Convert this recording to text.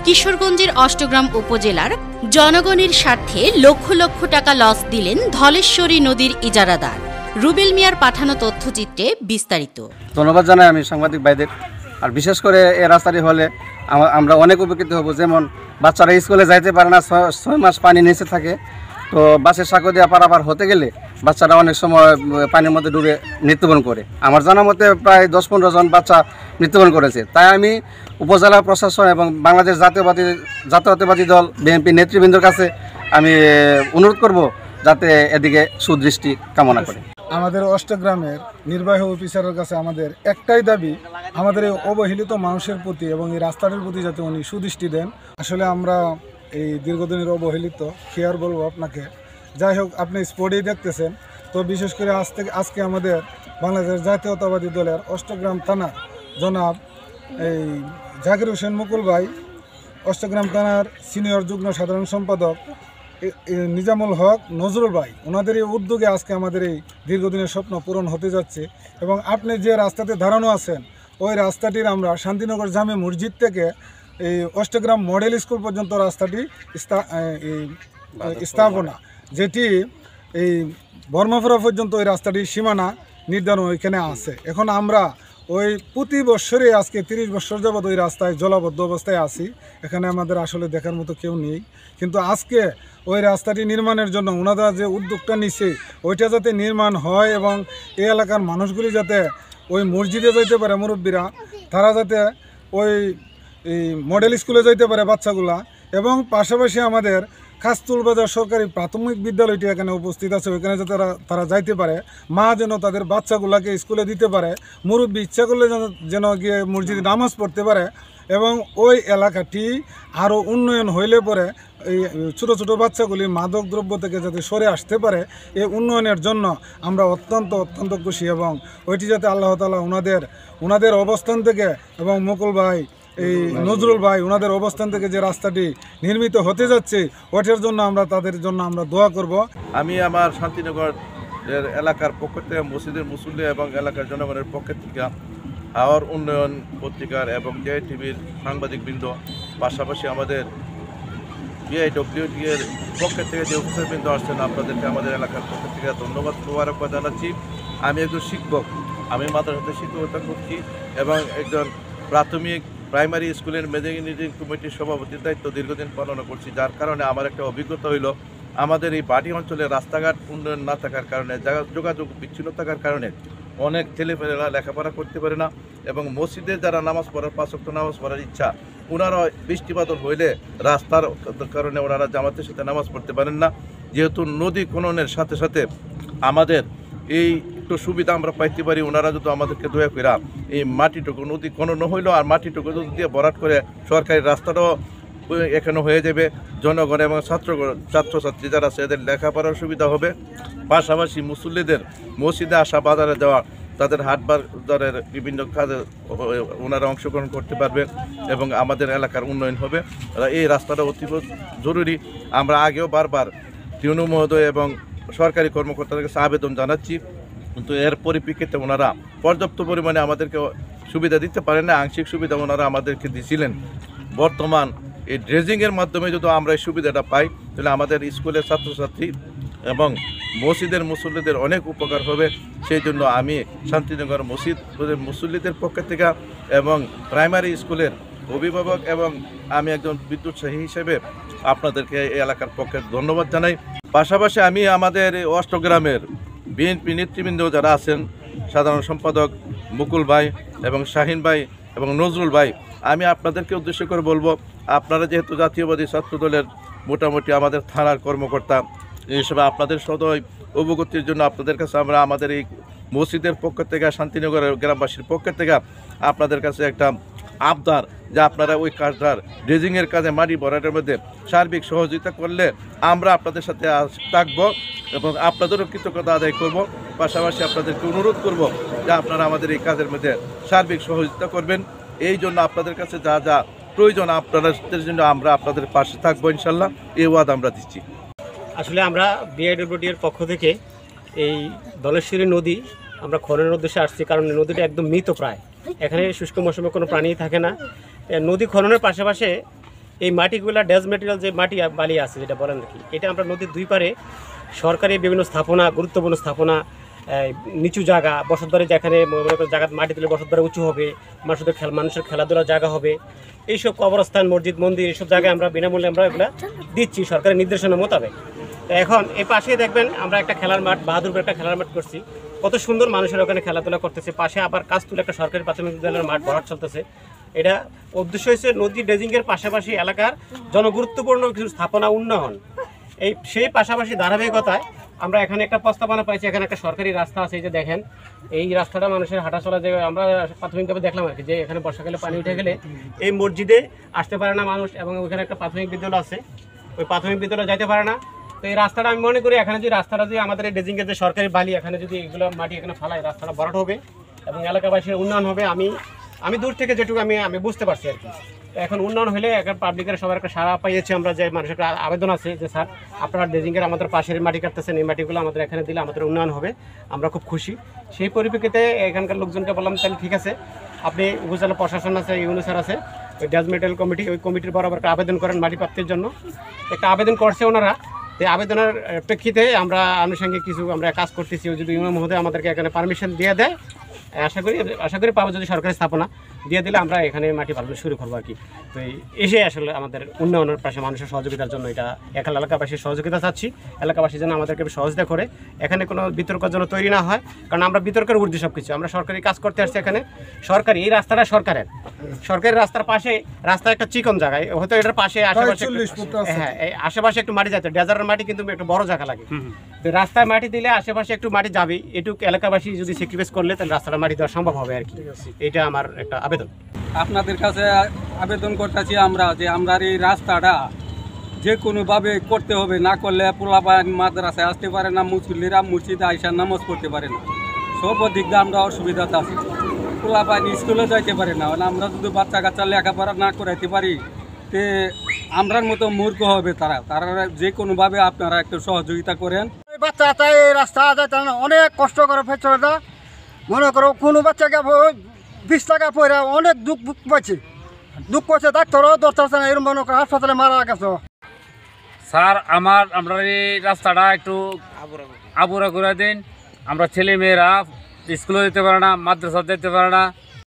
কিশোরগঞ্জের অষ্টগ্রাম উপজেলার জনগণের স্বার্থে লক্ষ লক্ষ টাকা লস দিলেন ধলেশ্বরী নদীর ইজারাদার। রুবেল মিয়ার পাঠানো তথ্যচিত্রে বিস্তারিত। ধন্যবাদ জানাই আমি সাংবাদিক ভাইদের। আর বিশেষ করে এই রাস্তাটি হলে আমরা অনেক উপকৃত হব। যেমন বাচ্চারা স্কুলে যাইতে পারে না, 6 মাস পানি নিচে থাকে, তো বাসের সাঁকো দিয়ে পারাপার হতে গেলে বাচ্চারা অনেক সময় পানির মধ্যে ডুবে মৃত্যুবরণ করে। আমার জানা মতে প্রায় 10-15 জন বাচ্চা মৃত্যুবরণ করেছে। তাই আমি উপজেলা প্রশাসন এবং বাংলাদেশ জাতীয়তাবাদী দল বিএনপি নেতৃবৃন্দর কাছে আমি অনুরোধ করব যাতে এদিকে সুদৃষ্টি কামনা করে। আমাদের অষ্টগ্রামের নির্বাহী অফিসারের কাছে আমাদের একটাই দাবি, আমাদের এই অবহেলিত মানুষের প্রতি এবং এই রাস্তাটির প্রতি যাতে উনি সুদৃষ্টি দেন। আসলে আমরা এই দীর্ঘদিনের অবহেলিত, কি আর বলবো আপনাকে। যাই হোক, আপনি স্পটেই দেখতেছেন। তো বিশেষ করে আজকে আমাদের বাংলাদেশ জাতীয়তাবাদী দলের অষ্টগ্রাম থানার জনাব এই জাকির হোসেন মুকুল ভাই, অষ্টগ্রাম থানার সিনিয়র যুগ্ম সাধারণ সম্পাদক নিজামুল হক নজরুল ভাই, ওনাদের এই উদ্যোগে আজকে আমাদের এই দীর্ঘদিনের স্বপ্ন পূরণ হতে যাচ্ছে। এবং আপনি যে রাস্তাতে দাঁড়ানো আছেন, ওই রাস্তাটির আমরা শান্তিনগর জামে মসজিদ থেকে এই অষ্টগ্রাম মডেল স্কুল পর্যন্ত রাস্তাটি স্থাপনা, যেটি এই বর্মাফুরা পর্যন্ত ওই রাস্তাটির সীমানা নির্ধারণ ওইখানে আছে। এখন আমরা ওই প্রতি বৎসরে আজকে 30 বছর যাবৎ ওই রাস্তায় জলাবদ্ধ অবস্থায় আছি। এখানে আমাদের আসলে দেখার মতো কেউ নেই, কিন্তু আজকে ওই রাস্তাটি নির্মাণের জন্য ওনারা যে উদ্যোগটা নিচ্ছে, ওইটা যাতে নির্মাণ হয় এবং এই এলাকার মানুষগুলি যাতে ওই মসজিদে যাইতে পারে, মুরব্বীরা তারা যাতে ওই মডেল স্কুলে যাইতে পারে বাচ্চাগুলা, এবং পাশাপাশি আমাদের কাস্তুল বাজার সরকারি প্রাথমিক বিদ্যালয়টি এখানে উপস্থিত আছে, ওইখানে যাতে তারা যাইতে পারে, মা যেন তাদের বাচ্চাগুলাকে স্কুলে দিতে পারে, মুরব্বী ইচ্ছা করলে যেন গিয়ে মসজিদে নামাজ পড়তে পারে। এবং ওই এলাকাটি আরও উন্নয়ন হইলে পরে এই ছোটো ছোটো বাচ্চাগুলি মাদক দ্রব্য থেকে যাতে সরে আসতে পারে, এই উন্নয়নের জন্য আমরা অত্যন্ত খুশি। এবং ওইটি যাতে আল্লাহ তাআলা ওনাদের অবস্থান থেকে এবং মুকুল ভাই, এই নজরুল ভাই, ওনাদের অবস্থান থেকে যে রাস্তাটি নির্মিত হতে যাচ্ছে, ওটার জন্য তাদের জন্য আমরা দোয়া করব। আমি আমার শান্তিনগর এলাকার পক্ষ থেকে মসজিদের মুসল্লি এবং এলাকার জনগণের পক্ষ থেকে আওয়ার উন্নয়ন পত্রিকার এবং টিভির সাংবাদিকবৃন্দ, পাশাপাশি আমাদের বিআইডব্লিউটি এর পক্ষ থেকে যে অফিসারবৃন্দ আসছেন, আপনাদেরকে আমাদের এলাকার পক্ষ থেকে ধন্যবাদ মোবারকবাদ জানাচ্ছি। আমি একজন শিক্ষক, আমি মাদ্রাসাতে শিক্ষকতা করছি এবং একজন প্রাইমারি স্কুলের ম্যানেজিং কমিটির সভাপতির দায়িত্ব দীর্ঘদিন পালন করছি। যার কারণে আমার একটা অভিজ্ঞতা হইল, আমাদের এই বাটি অঞ্চলে রাস্তাঘাট উন্নয়ন না থাকার কারণে, যোগাযোগ বিচ্ছিন্ন থাকার কারণে অনেক ছেলেপেলেরা লেখাপড়া করতে পারে না, এবং মসজিদে যারা নামাজ পড়ার 5 ওয়াক্ত নামাজ পড়ার ইচ্ছা, ওনারা বৃষ্টি বাদল হইলে রাস্তার কারণে ওনারা জামাতের সাথে নামাজ পড়তে পারেন না। যেহেতু নদী খননের সাথে সাথে আমাদের এই একটু সুবিধা আমরা পাইতে পারি, ওনারা যদি আমাদেরকে দয়া করে এই মাটিটুকু নদী খনন হইল আর মাটিটুকু যদি দিয়ে ভরাট করে সরকারি রাস্তাটাও এখানে হয়ে যাবে, জনগণ এবং ছাত্রছাত্রী যারা আছে এদের লেখাপড়ার সুবিধা হবে। পাশাপাশি মুসল্লিদের মসজিদে আসা, বাজারে যাওয়া, তাদের হাট বাজারের বিভিন্ন কাজে ওনারা অংশগ্রহণ করতে পারবে এবং আমাদের এলাকার উন্নয়ন হবে। এই রাস্তাটা অতীব জরুরি। আমরা আগেও বারবার টিউনু মহোদয় এবং সরকারি কর্মকর্তাদের কাছে আবেদন জানাচ্ছি, কিন্তু এর পরিপ্রেক্ষিতে ওনারা পর্যাপ্ত পরিমাণে আমাদেরকে সুবিধা দিতে পারেন না। আংশিক সুবিধা ওনারা আমাদেরকে দিয়েছিলেন। বর্তমান এই ড্রেজিংয়ের মাধ্যমে যদি আমরা এই সুবিধাটা পাই, তাহলে আমাদের স্কুলের ছাত্রছাত্রী এবং মসজিদের মুসল্লিদের অনেক উপকার হবে। সেই জন্য আমি শান্তিনগর মুসল্লিদের পক্ষ থেকে এবং প্রাইমারি স্কুলের অভিভাবক এবং আমি একজন বিদ্যুৎসাহী হিসেবে আপনাদেরকে এই এলাকার পক্ষে ধন্যবাদ জানাই। পাশাপাশি আমি আমাদের অষ্টগ্রামের বিএনপি নেতৃবৃন্দ যারা আছেন, সাধারণ সম্পাদক মুকুল ভাই এবং শাহিন ভাই এবং নজরুল ভাই, আমি আপনাদেরকে উদ্দেশ্য করে বলবো, আপনারা যেহেতু জাতীয়বাদী ছাত্র দলের মোটামুটি আমাদের থানার কর্মকর্তা এই হিসেবে আপনাদের সদয় অবগতির জন্য আপনাদের কাছে আমরা আমাদের এই মসজিদের পক্ষ থেকে, শান্তিনগরের গ্রামবাসীর পক্ষ থেকে আপনাদের কাছে একটা আবদার, যে আপনারা ওই কাজটার ড্রেজিংয়ের কাজে মাটি ভরাটের মধ্যে সার্বিক সহযোগিতা করলে আমরা আপনাদের সাথে থাকবো এবং আপনাদেরও কৃতজ্ঞতা আদায় করব। পাশাপাশি আপনাদেরকে অনুরোধ করব যে আপনারা আমাদের এই কাজের মধ্যে সার্বিক সহযোগিতা করবেন। এই জন্য আপনাদের কাছে যা যা প্রয়োজন আপনাদের জন্য আমরা আপনাদের পাশে থাকবো ইনশাল্লাহ, এই ওয়াদা আমরা দিচ্ছি। আসলে আমরা বিআইডব্লিউটি এর পক্ষ থেকে এই ধলেশ্বরী নদী আমরা খননের উদ্দেশ্যে আসছি, কারণ নদীটা একদম মৃত প্রায়। এখানে শুষ্ক মৌসুমে কোনো প্রাণী থাকে না। নদী খননের পাশাপাশি এই মাটিগুলো ড্যাজ মেটেরিয়াল যে মাটি বালি আছে যেটা বলেন নাকি, এটা আমরা নদীর দুই পারে সরকারি বিভিন্ন স্থাপনা, গুরুত্বপূর্ণ স্থাপনা, নিচু জায়গা, বসতবাড়ি যেখানে মনে করেন জায়গা মাটি তুলে বসতবাড়ি উঁচু হবে, মানুষের খেলাধুলার জায়গা হবে, এইসব কবরস্থান, মসজিদ, মন্দির, এইসব জায়গায় আমরা বিনামূল্যে আমরা এগুলো দিচ্ছি সরকারের নির্দেশনা মোতাবেক। তো এখন এই পাশেই দেখবেন আমরা একটা খেলার মাঠ, বাহাদুরপুর একটা খেলার মাঠ করছি, কত সুন্দর মানুষের ওখানে খেলাধুলা করতেছে। পাশে আবার কাজতুল একটা সরকারি প্রাথমিক বিদ্যালয়ের মাঠ ভরাট চলতেছে। এটা উদ্দেশ্য হচ্ছে নদী ড্রেজিংয়ের পাশাপাশি এলাকার জনগুরুত্বপূর্ণ কিছু স্থাপনা উন্নয়ন। সেই পাশাপাশি ধারাবাহিকতায় আমরা এখানে একটা প্রস্তাবনা পাইছি, এখানে একটা সরকারি রাস্তা আছে, এই যে দেখেন এই রাস্তাটা মানুষের হাঁটাচলা, যে আমরা প্রাথমিকভাবে দেখলাম আর কি, যে এখানে বর্ষাকালে পানি উঠে গেলে এই মসজিদে আসতে পারে না মানুষ, এবং ওইখানে একটা প্রাথমিক বিদ্যালয় আছে, ওই প্রাথমিক বিদ্যালয় যাইতে পারে না। তো এই রাস্তাটা আমি মনে করি এখানে যদি রাস্তাটা যদি আমাদের এই ড্রেজিংয়ের যে সরকারি বালি এখানে যদি এগুলো মাটি এখানে ফালায়, রাস্তাটা ভরাট হবে এবং এলাকাবাসীর উন্নয়ন হবে। আমি দূর থেকে যেটুকু আমি বুঝতে পারছি আর কি। এখন উন্নয়ন হলে এখন পাবলিকের সবার একটা সাড়া পাইয়েছি আমরা, যে মানুষের আবেদন আছে যে স্যার আপনারা ড্রেজিংয়ের আমাদের পাশের মাটি কাটতেছেন, এই মাটিগুলো আমাদের এখানে দিলে আমাদের উন্নয়ন হবে, আমরা খুব খুশি। সেই পরিপ্রেক্ষিতে এখানকার লোকজনকে বললাম তাহলে ঠিক আছে, আপনি উপজেলা প্রশাসন আছে, ইউনো স্যার আছে, ওই ড্যাজ মেটেরিয়াল কমিটি, ওই কমিটির বরাবর একটা আবেদন করেন মাটি প্রাপ্তির জন্য। একটা আবেদন করছে ওনারা, এই আবেদনের প্রেক্ষিতে আমরা আনুষঙ্গিক কিছু আমরা কাজ করতেছি। যদি ইউনো মহোদয় আমাদেরকে এখানে পারমিশন দিয়ে দেয়, আশা করি পাবো, যদি সরকারি স্থাপনা দিয়ে দিলে আমরা এখানে মাটি ভালো শুরু করবো আর কি। তো এসে আসলে আমাদের উন্নয়নের পাশে মানুষের সহযোগিতার জন্য এটা এলাকাবাসীর সহযোগিতা চাচ্ছি, এলাকাবাসী যেন আমাদেরকে সহযোগিতা করে, এখানে কোনো বিতর্কের জন্য তৈরি না হয়, কারণ আমরা বিতর্কের ঊর্ধ্বে সব কিছু, আমরা সরকারি কাজ করতে আসছি এখানে। সরকারি এই রাস্তাটা সরকারি রাস্তার পাশে, রাস্তা একটা চিকন জায়গায়, হয়তো এটার পাশে আশেপাশে, হ্যাঁ এই আশেপাশে একটু মাটি যাচ্ছে, ডেজারের মাটি কিন্তু একটু বড় জায়গা লাগে, তো রাস্তায় মাটি দিলে আশেপাশে একটু মাটি যাবে, এটুকু এলাকাবাসী যদি স্যাক্রিফাইস করলে তাহলে রাস্তাটা মাটি দেওয়া সম্ভব হবে আর কি। এটা আমার একটা আবেদন। আপনাদের কাছে আবেদন করতেছি আমরা, যে আমরা এই রাস্তাটা যে কোনোভাবে করতে হবে, না করলে পোলাপান মাদ্রাসায় আসতে পারে না, মুসল্লিরা মসজিদে আইসা নামাজ পড়তে পারে না, সব দিক দিয়ে আমরা অসুবিধাতে আছি। পোলাপান স্কুলে যাইতে পারে না, আমরা যদি বাচ্চা কাচ্চা লেখাপড়া না করাইতে পারি, তে আমরার মতো মূর্খ হবে তারা যে কোনোভাবে আপনারা একটু সহযোগিতা করেন। বাচ্চা এই রাস্তা যাইতে অনেক কষ্ট করে ফেলছে, মনে করো কোনো বাচ্চাকে 20 টাকা পরে অনেক দুঃখ পাচ্ছে, ডাক্তারও ধরতেছে না, এরকম মনে করো হাসপাতালে মারা গেছে। স্যার আমরা এই রাস্তাটা একটু আবুরা করে দিন, আমরা ছেলে মেয়েরা স্কুলে যেতে পারে না, মাদ্রাসা যেতে পারে না,